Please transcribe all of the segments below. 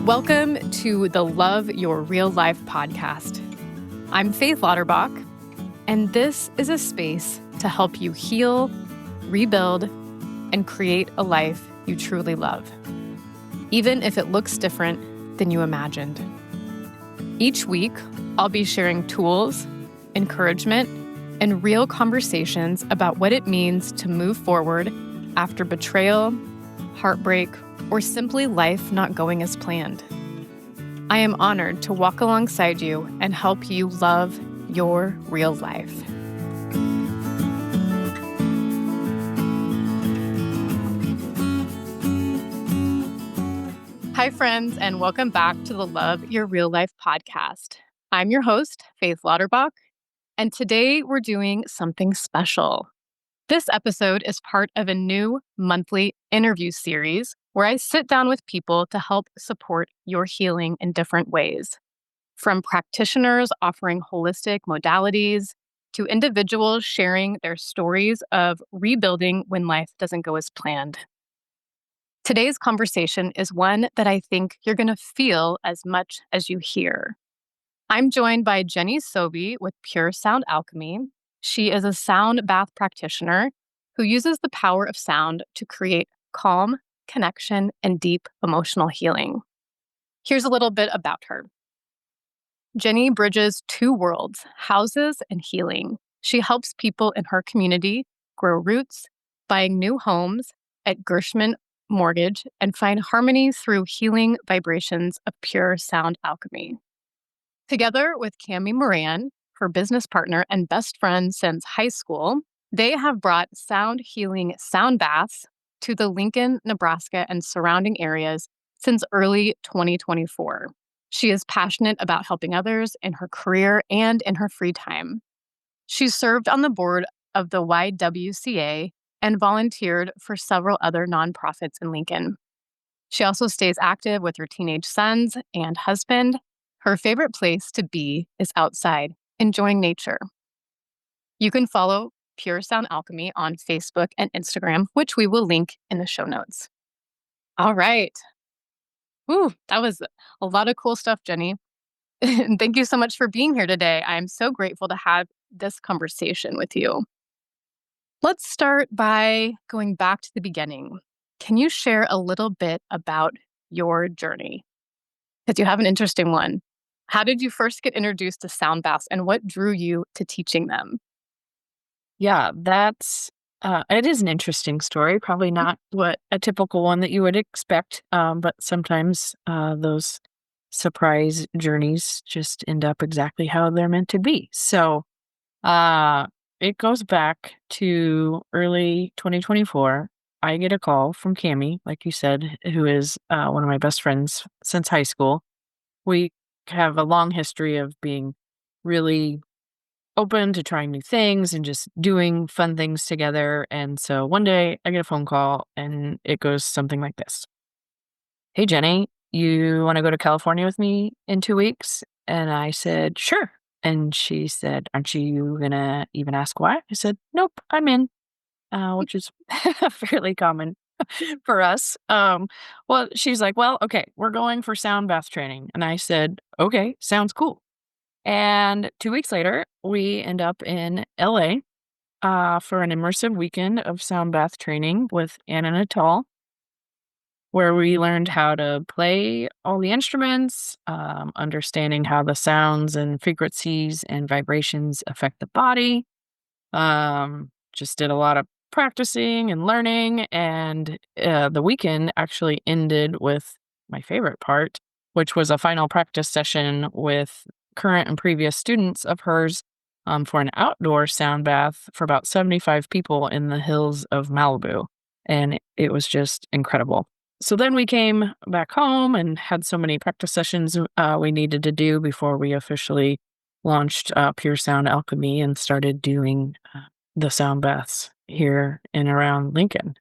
Welcome to the Love Your Real Life podcast. I'm Faith Lauterbach, and this is a space to help you heal, rebuild, and create a life you truly love, even if it looks different than you imagined. Each week, I'll be sharing tools, encouragement, and real conversations about what it means to move forward after betrayal, heartbreak, or simply life not going as planned. I am honored to walk alongside you and help you love your real life. Hi, friends, and welcome back to the Love Your Real Life podcast. I'm your host, Faith Lauterbach, and today we're doing something special. This episode is part of a new monthly interview series where I sit down with people to help support your healing in different ways. From practitioners offering holistic modalities to individuals sharing their stories of rebuilding when life doesn't go as planned. Today's conversation is one that I think you're going to feel as much as you hear. I'm joined by Jennie Sovey with Pure Sound Alchemy. She is a sound bath practitioner who uses the power of sound to create calm, connection, and deep emotional healing. Here's a little bit about her. Jennie bridges two worlds, houses and healing. She helps people in her community grow roots, buying new homes at Gershman Mortgage, and find harmony through healing vibrations of pure sound alchemy. Together with Cami Moran, her business partner and best friend since high school, they have brought sound healing sound baths to the Lincoln, Nebraska, and surrounding areas since early 2024. She is passionate about helping others in her career and in her free time. She served on the board of the YWCA and volunteered for several other nonprofits in Lincoln. She also stays active with her teenage sons and husband. Her favorite place to be is outside, enjoying nature. You can follow Pure Sound Alchemy on Facebook and Instagram, which we will link in the show notes. All right. Ooh, that was a lot of cool stuff, Jennie. And thank you so much for being here today. I'm so grateful to have this conversation with you. Let's start by going back to the beginning. Can you share a little bit about your journey? Because you have an interesting one. How did you first get introduced to sound baths and what drew you to teaching them? Yeah, it is an interesting story. Probably not what a typical one that you would expect, but sometimes those surprise journeys just end up exactly how they're meant to be. So it goes back to early 2024. I get a call from Cami, like you said, who is one of my best friends since high school. We have a long history of being really open to trying new things and just doing fun things together. And so one day I get a phone call and it goes something like this. Hey, Jennie, you want to go to California with me in 2 weeks? And I said, sure. And she said, aren't you going to even ask why? I said, nope, I'm in, which is fairly common for us. Well, she's like, well, okay, we're going for sound bath training. And I said, okay, sounds cool. And 2 weeks later, we end up in LA for an immersive weekend of sound bath training with Anna Natal, where we learned how to play all the instruments, understanding how the sounds and frequencies and vibrations affect the body. Just did a lot of practicing and learning. And the weekend actually ended with my favorite part, which was a final practice session with current and previous students of hers for an outdoor sound bath for about 75 people in the hills of Malibu. And it was just incredible. So then we came back home and had so many practice sessions we needed to do before we officially launched Pure Sound Alchemy and started doing the sound baths here in around Lincoln.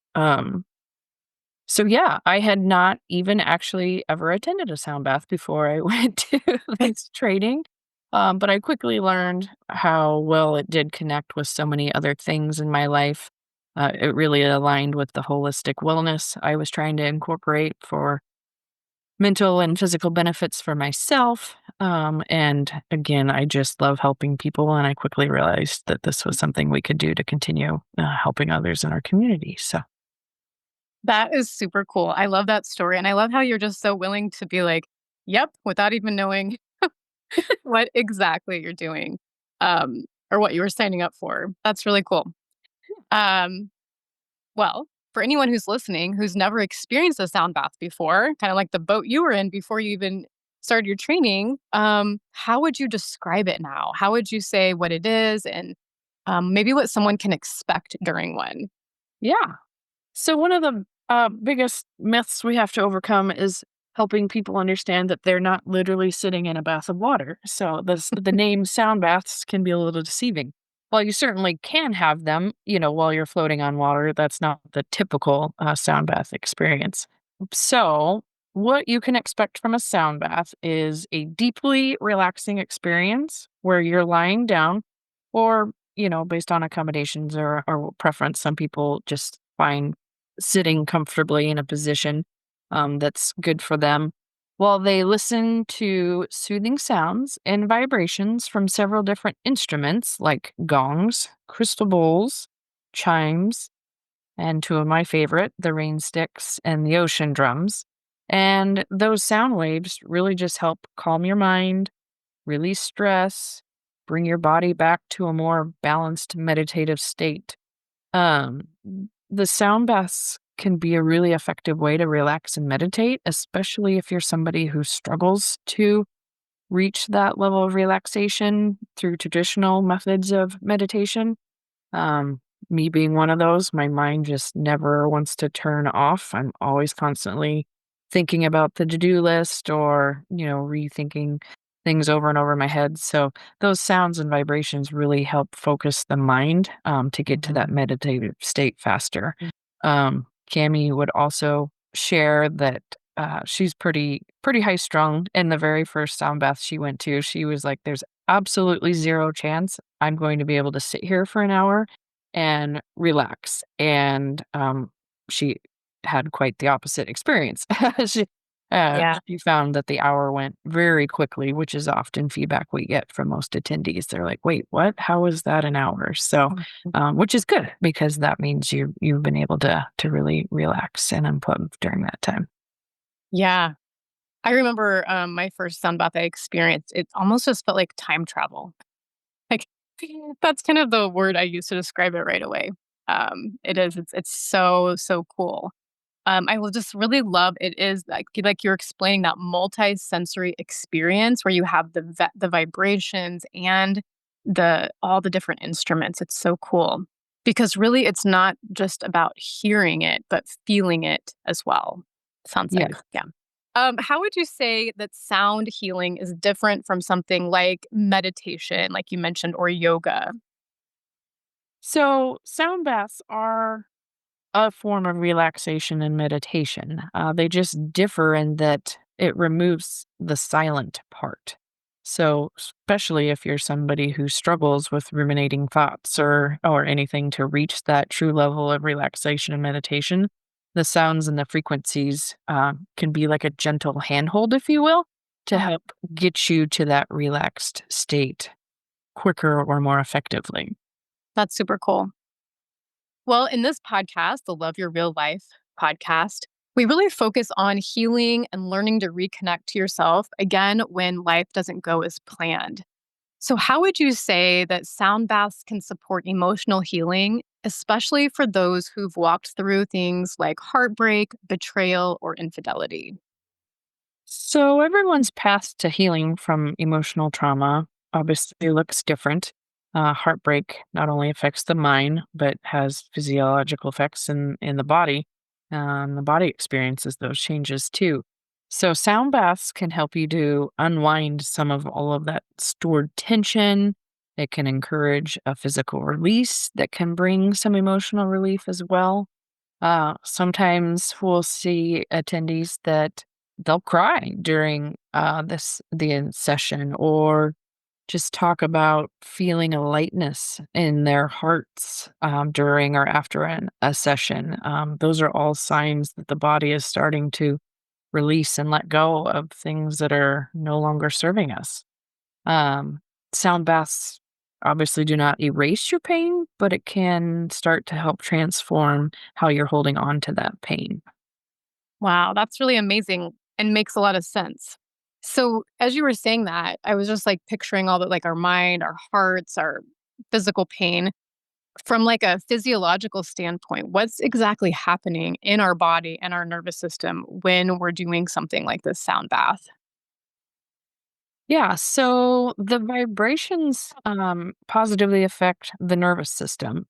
So yeah, I had not even actually ever attended a sound bath before I went to this training. But I quickly learned how well it did connect with so many other things in my life. It really aligned with the holistic wellness I was trying to incorporate for mental and physical benefits for myself. And again, I just love helping people. And I quickly realized that this was something we could do to continue helping others in our community. So, That is super cool. I love that story, and I love how you're just so willing to be like, "Yep," without even knowing what exactly you're doing, or what you were signing up for. That's really cool. Um, well, for anyone who's listening who's never experienced a sound bath before, kinda like the boat you were in before you even started your training, how would you describe it now? How would you say what it is and, maybe what someone can expect during one? yeah. So, one of the biggest myths we have to overcome is helping people understand that they're not literally sitting in a bath of water. So, the name sound baths can be a little deceiving. While you certainly can have them, while you're floating on water, that's not the typical sound bath experience. So, what you can expect from a sound bath is a deeply relaxing experience where you're lying down or, based on accommodations or preference, some people just find sitting comfortably in a position that's good for them while they listen to soothing sounds and vibrations from several different instruments like gongs, crystal bowls, chimes, and two of my favorite, the rain sticks and the ocean drums. And those sound waves really just help calm your mind, release stress, bring your body back to a more balanced meditative state. Um, the sound baths can be a really effective way to relax and meditate, especially if you're somebody who struggles to reach that level of relaxation through traditional methods of meditation. Um, Me being one of those, my mind just never wants to turn off. I'm always constantly thinking about the to-do list or, rethinking things over and over in my head. So those sounds and vibrations really help focus the mind to get to that meditative state faster. Cami would also share that she's pretty high strung. And the very first sound bath she went to, she was like, "There's absolutely zero chance I'm going to be able to sit here for an hour and relax." And she had quite the opposite experience. she Yeah. she found that the hour went very quickly, which is often feedback we get from most attendees. They're like, "Wait, what? How was that an hour?" So, which is good because that means you've been able to really relax and unplug during that time. Yeah. I remember, my first sound bath I experienced, it almost just felt like time travel. Like, that's kind of the word I use to describe it right away. It is, it's so, so cool. I will just really love it is like you're explaining that multi-sensory experience where you have the vibrations and all the different instruments. It's so cool because really it's not just about hearing it, but feeling it as well. Sounds like, Yeah. yeah. How would you say that sound healing is different from something like meditation, like you mentioned, or yoga? So sound baths are a form of relaxation and meditation. They just differ in that it removes the silent part. So, especially if you're somebody who struggles with ruminating thoughts or anything to reach that true level of relaxation and meditation, the sounds and the frequencies can be like a gentle handhold, if you will, to Oh, help get you to that relaxed state quicker or more effectively. that's super cool. Well, in this podcast, the Love Your Real Life podcast, we really focus on healing and learning to reconnect to yourself again when life doesn't go as planned. So, how would you say that sound baths can support emotional healing, especially for those who've walked through things like heartbreak, betrayal, or infidelity? So, everyone's path to healing from emotional trauma obviously looks different. Heartbreak not only affects the mind, but has physiological effects in the body. The body experiences those changes too. So, sound baths can help you to unwind some of all of that stored tension. It can encourage a physical release that can bring some emotional relief as well. Sometimes we'll see attendees that they'll cry during the session or just talk about feeling a lightness in their hearts during or after a session. Those are all signs that the body is starting to release and let go of things that are no longer serving us. Um, Sound baths obviously do not erase your pain, but it can start to help transform how you're holding on to that pain. Wow, that's really amazing and makes a lot of sense. So, as you were saying that, I was just like picturing all the like our mind, our hearts, our physical pain from like a physiological standpoint. What's exactly happening in our body and our nervous system when we're doing something like this sound bath? Yeah, so the vibrations positively affect the nervous system.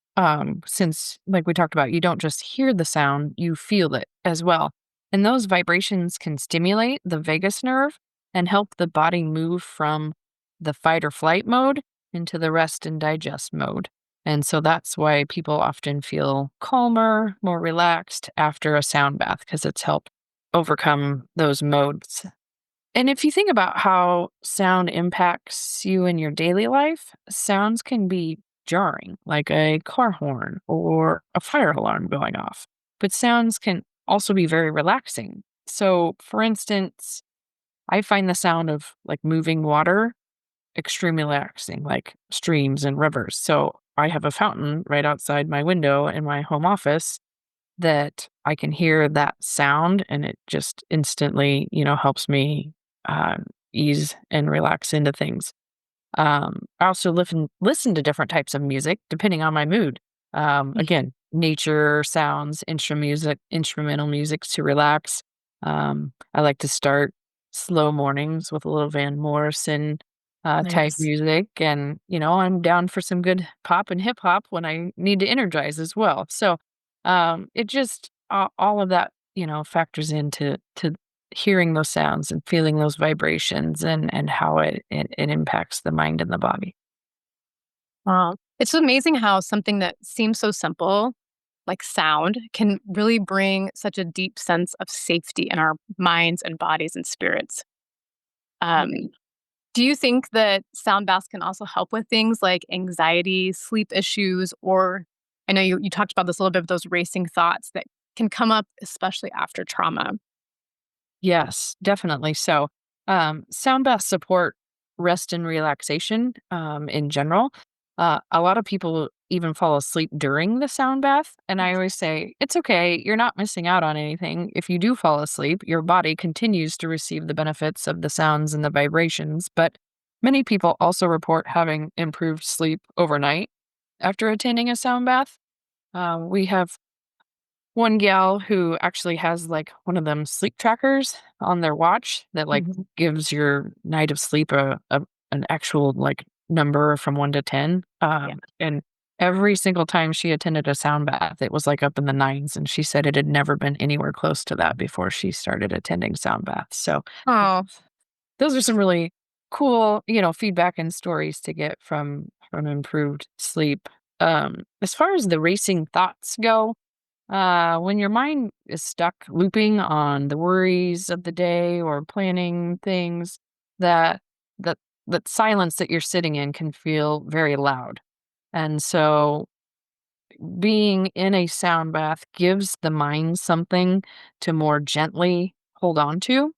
Since, like we talked about, you don't just hear the sound, you feel it as well. And those vibrations can stimulate the vagus nerve and help the body move from the fight or flight mode into the rest and digest mode. And so that's why people often feel calmer, more relaxed after a sound bath because it's helped overcome those modes. And if you think about how sound impacts you in your daily life, sounds can be jarring, like a car horn or a fire alarm going off. But sounds can also be very relaxing. So, for instance, I find the sound of like moving water extremely relaxing, like streams and rivers. So, I have a fountain right outside my window in my home office that I can hear that sound and it just instantly, helps me ease and relax into things. I also listen to different types of music depending on my mood. Again, nature sounds, instrumental music to relax. I like to start slow mornings with a little Van Morrison type Nice. music, and I'm down for some good pop and hip hop when I need to energize as well. So it just all of that factors into to hearing those sounds and feeling those vibrations and how it impacts the mind and the body. Wow. It's amazing how something that seems so simple, like sound, can really bring such a deep sense of safety in our minds and bodies and spirits. Um, Right. do you think that sound baths can also help with things like anxiety, sleep issues, or I know you talked about this a little bit, of those racing thoughts that can come up, especially after trauma? Yes, definitely. So, sound baths support rest and relaxation in general. A lot of people even fall asleep during the sound bath. And I always say, it's okay. You're not missing out on anything. If you do fall asleep, your body continues to receive the benefits of the sounds and the vibrations. But many people also report having improved sleep overnight after attending a sound bath. We have one gal who actually has, like, one of them sleep trackers on their watch that, like, Mhm. gives your night of sleep an actual, like, number from 1 to 10, Yeah. and every single time she attended a sound bath, it was, like, up in the 9s, and she said it had never been anywhere close to that before she started attending sound baths, so Oh, those are some really cool, feedback and stories to get from improved sleep. As far as the racing thoughts go, when your mind is stuck looping on the worries of the day or planning things, that that that silence that you're sitting in can feel very loud. And so being in a sound bath gives the mind something to more gently hold on to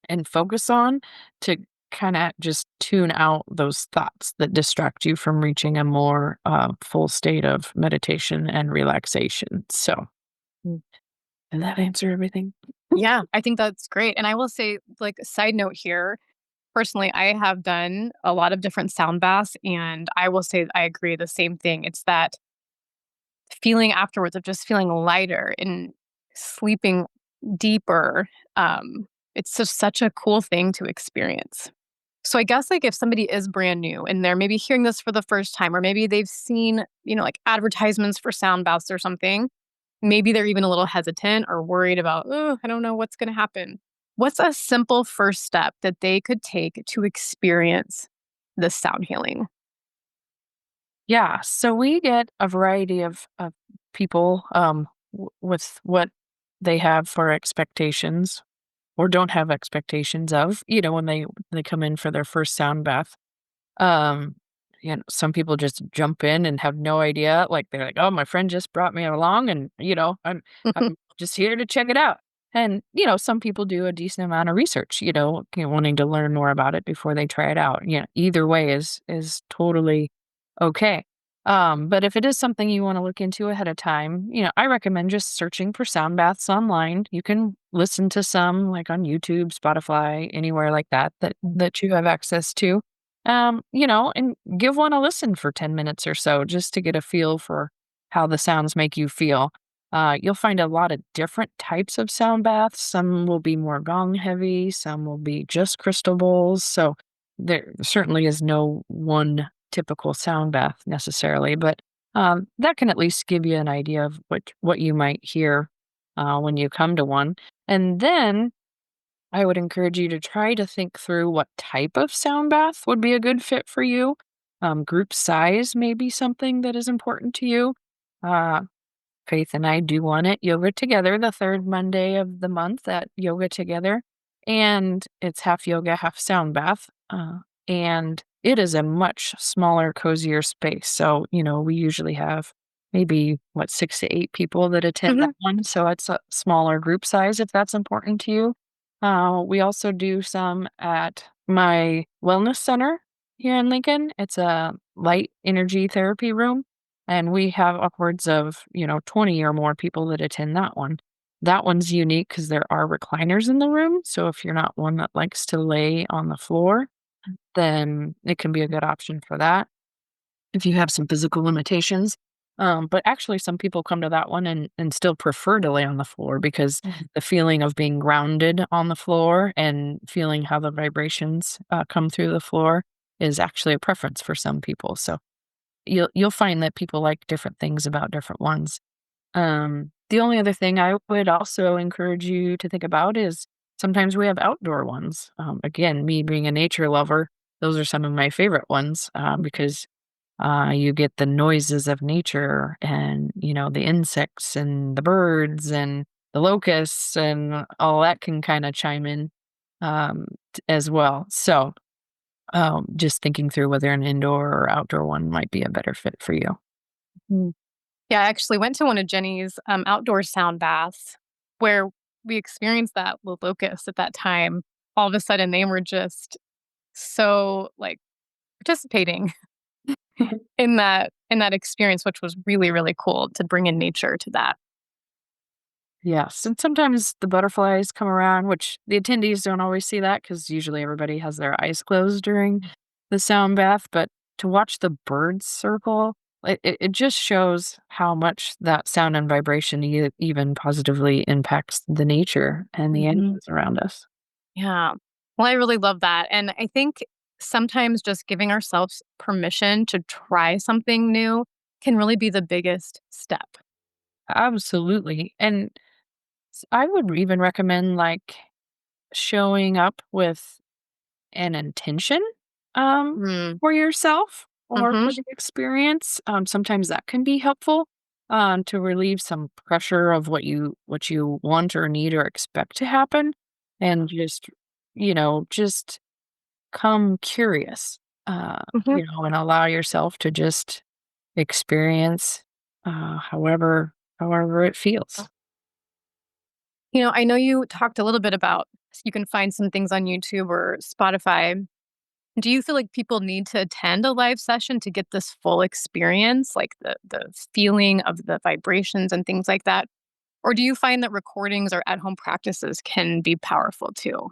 and focus on to kind of just tune out those thoughts that distract you from reaching a more full state of meditation and relaxation. So did that answer everything? yeah, I think that's great. And I will say, like, a side note here, personally, I have done a lot of different sound baths, and I will say I agree the same thing. It's that feeling afterwards of just feeling lighter and sleeping deeper. It's just such a cool thing to experience. So I guess like if somebody is brand new and they're maybe hearing this for the first time, or maybe they've seen, like advertisements for sound baths or something, maybe they're even a little hesitant or worried about, oh, I don't know what's going to happen. What's a simple first step that they could take to experience this sound healing? Yeah, so we get a variety of people with what they have for expectations or don't have expectations of, when they come in for their first sound bath. Um, some people just jump in and have no idea. Like they're like, "Oh, my friend just brought me along, and I'm just here to check it out." And, some people do a decent amount of research, wanting to learn more about it before they try it out. Either way is totally okay. But if it is something you want to look into ahead of time, I recommend just searching for sound baths online. You can listen to some like on YouTube, Spotify, anywhere like that that you have access to. And give one a listen for 10 minutes or so just to get a feel for how the sounds make you feel. You'll find a lot of different types of sound baths. Some will be more gong heavy, some will be just crystal bowls. So there certainly is no one typical sound bath necessarily, but that can at least give you an idea of what you might hear when you come to one. And then I would encourage you to try to think through what type of sound bath would be a good fit for you. Group size may be something that is important to you. Uh, Faith and I do one at Yoga Together, the third Monday of the month at Yoga Together. And it's half yoga, half sound bath. And it is a much smaller, cozier space. So, we usually have maybe, 6 to 8 people that attend that Mhm. one. So it's a smaller group size if that's important to you. We also do some at my wellness center here in Lincoln. It's a light energy therapy room. And we have upwards of, 20 or more people that attend that one. That one's unique because there are recliners in the room. So if you're not one that likes to lay on the floor, then it can be a good option for that if you have some physical limitations. But actually, some people come to that one and still prefer to lay on the floor because the feeling of being grounded on the floor and feeling how the vibrations come through the floor is actually a preference for some people. So you'll find that people like different things about different ones. The only other thing I would also encourage you to think about is sometimes we have outdoor ones. Again, me being a nature lover, those are some of my favorite ones because you get the noises of nature and, the insects and the birds and the locusts and all that can kind of chime in as well. So just thinking through whether an indoor or outdoor one might be a better fit for you. Mm. Yeah, I actually went to one of Jenny's, outdoor sound baths where we experienced that with locusts at that time. All of a sudden, they were just so, like, participating in that experience, which was really, really cool to bring in nature to that. Yes, and sometimes the butterflies come around, which the attendees don't always see that because usually everybody has their eyes closed during the sound bath. But to watch the birds circle, it just shows how much that sound and vibration even positively impacts the nature and the Mhm. animals around us. Yeah. Well, I really love that, and I think sometimes just giving ourselves permission to try something new can really be the biggest step. Absolutely. And I would even recommend like showing up with an intention, um, Mm. for yourself or Mhm. for the experience. Sometimes that can be helpful, to relieve some pressure of what you want or need or expect to happen, and just come curious, Mhm. and allow yourself to just experience, however it feels. I know you talked a little bit about you can find some things on YouTube or Spotify. Do you feel like people need to attend a live session to get this full experience, like the feeling of the vibrations and things like that? Or do you find that recordings or at-home practices can be powerful too?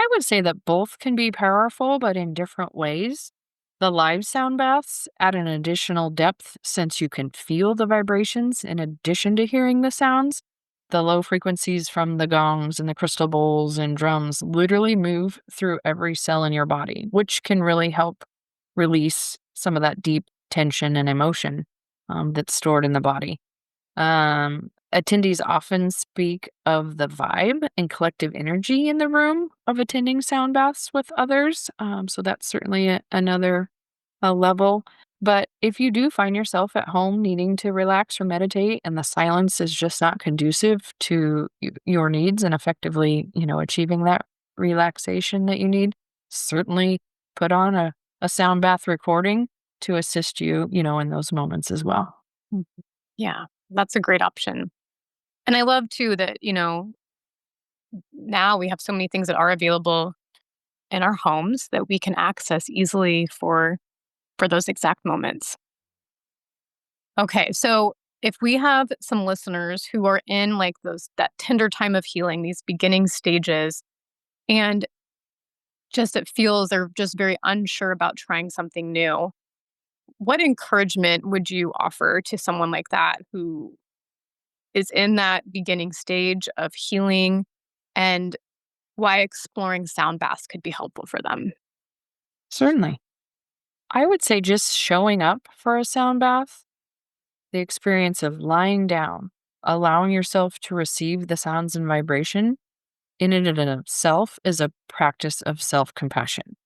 I would say that both can be powerful, but in different ways. The live sound baths add an additional depth since you can feel the vibrations in addition to hearing the sounds. The low frequencies from the gongs and the crystal bowls and drums literally move through every cell in your body, which can really help release some of that deep tension and emotion that's stored in the body. Attendees often speak of the vibe and collective energy in the room of attending sound baths with others. So that's certainly another level. But if you do find yourself at home needing to relax or meditate and the silence is just not conducive to your needs and effectively, achieving that relaxation that you need, certainly put on a sound bath recording to assist you, in those moments as well. Mhm. Yeah, that's a great option. And I love too that, now we have so many things that are available in our homes that we can access easily for those exact moments. Okay, so if we have some listeners who are in like those that tender time of healing, these beginning stages, and just it feels they're just very unsure about trying something new, what encouragement would you offer to someone like that who is in that beginning stage of healing and why exploring sound baths could be helpful for them? Certainly. I would say just showing up for a sound bath, the experience of lying down, allowing yourself to receive the sounds and vibration in and of itself is a practice of self compassion.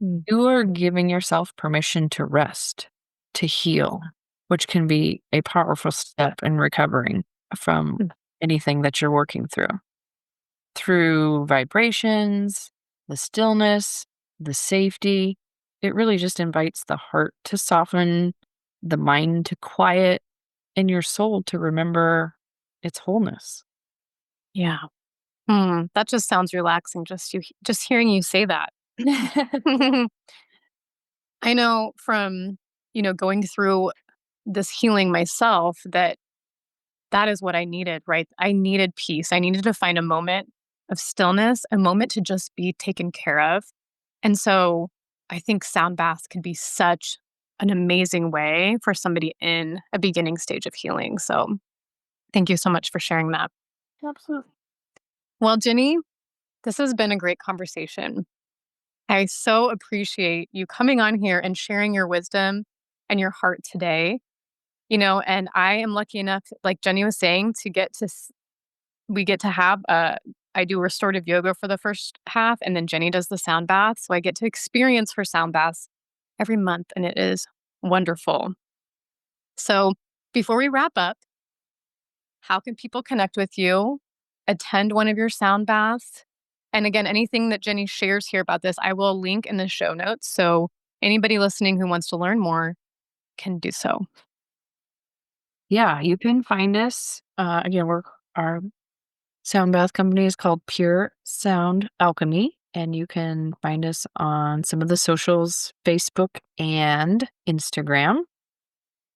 Mm. You are giving yourself permission to rest, to heal, which can be a powerful step in recovering from Mm. anything that you're working through. Through vibrations, the stillness, the safety, it really just invites the heart to soften, the mind to quiet, and your soul to remember its wholeness. Yeah. That just sounds relaxing just hearing you say that. I know from, going through this healing myself that that is what I needed, right? I needed peace. I needed to find a moment of stillness, a moment to just be taken care of. And so I think sound baths can be such an amazing way for somebody in a beginning stage of healing. So thank you so much for sharing that. Absolutely. Well, Jenny, this has been a great conversation. I so appreciate you coming on here and sharing your wisdom and your heart today. And I am lucky enough, like Jenny was saying, we get to have I do restorative yoga for the first half, and then Jenny does the sound bath. So I get to experience her sound baths every month, and it is wonderful. So before we wrap up, how can people connect with you, attend one of your sound baths? And again, anything that Jenny shares here about this, I will link in the show notes. So anybody listening who wants to learn more can do so. Yeah, you can find us. Again, our sound bath company is called Pure Sound Alchemy, and you can find us on some of the socials, Facebook and Instagram.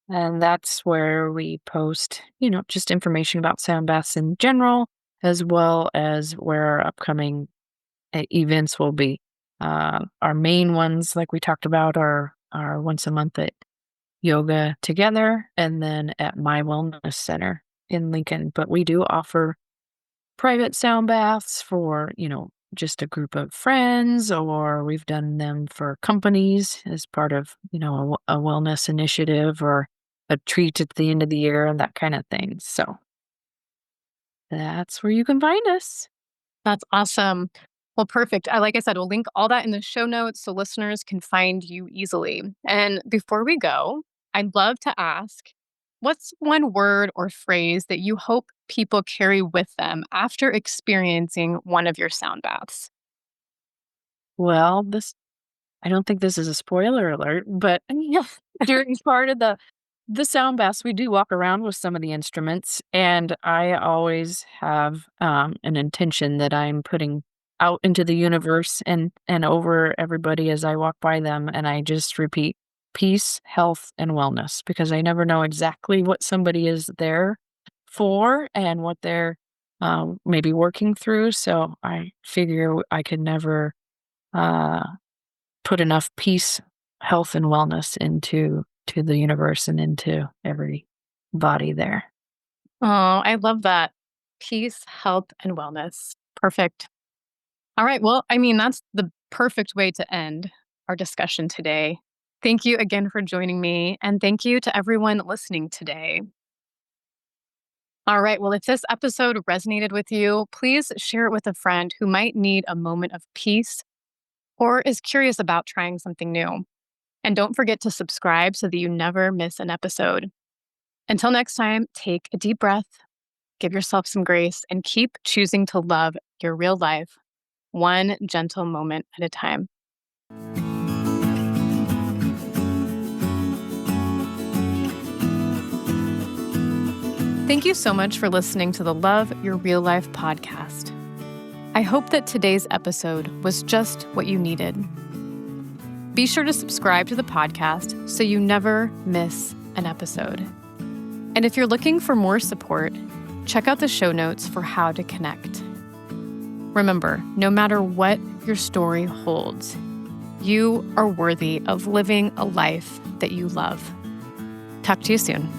And that's where we post, just information about sound baths in general, as well as where our upcoming events will be. Our main ones, like we talked about, are once a month at Yoga Together and then at My Wellness Center in Lincoln. But we do offer private sound baths for, just a group of friends, or we've done them for companies as part of, a wellness initiative or a treat at the end of the year and that kind of thing. So that's where you can find us. That's awesome. Well, perfect. Like I said, we'll link all that in the show notes so listeners can find you easily. And before we go, I'd love to ask, what's one word or phrase that you hope people carry with them after experiencing one of your sound baths? Well, I don't think this is a spoiler alert, but yeah, during part of the sound baths, we do walk around with some of the instruments, and I always have an intention that I'm putting out into the universe and over everybody as I walk by them, and I just repeat peace, health, and wellness because I never know exactly what somebody is there for and what they're maybe working through. So I figure I could never. Uh, Put enough peace, health, and wellness to the universe and into every body there. Oh, I love that. Peace, health, and wellness. Perfect. All right. Well, I mean, that's the perfect way to end our discussion today. Thank you again for joining me. And thank you to everyone listening today. All right. Well, if this episode resonated with you, please share it with a friend who might need a moment of peace or is curious about trying something new. And don't forget to subscribe so that you never miss an episode. Until next time, take a deep breath, give yourself some grace, and keep choosing to love your real life one gentle moment at a time. Thank you so much for listening to the Love Your Real Life podcast. I hope that today's episode was just what you needed. Be sure to subscribe to the podcast so you never miss an episode. And if you're looking for more support, check out the show notes for how to connect. Remember, no matter what your story holds, you are worthy of living a life that you love. Talk to you soon.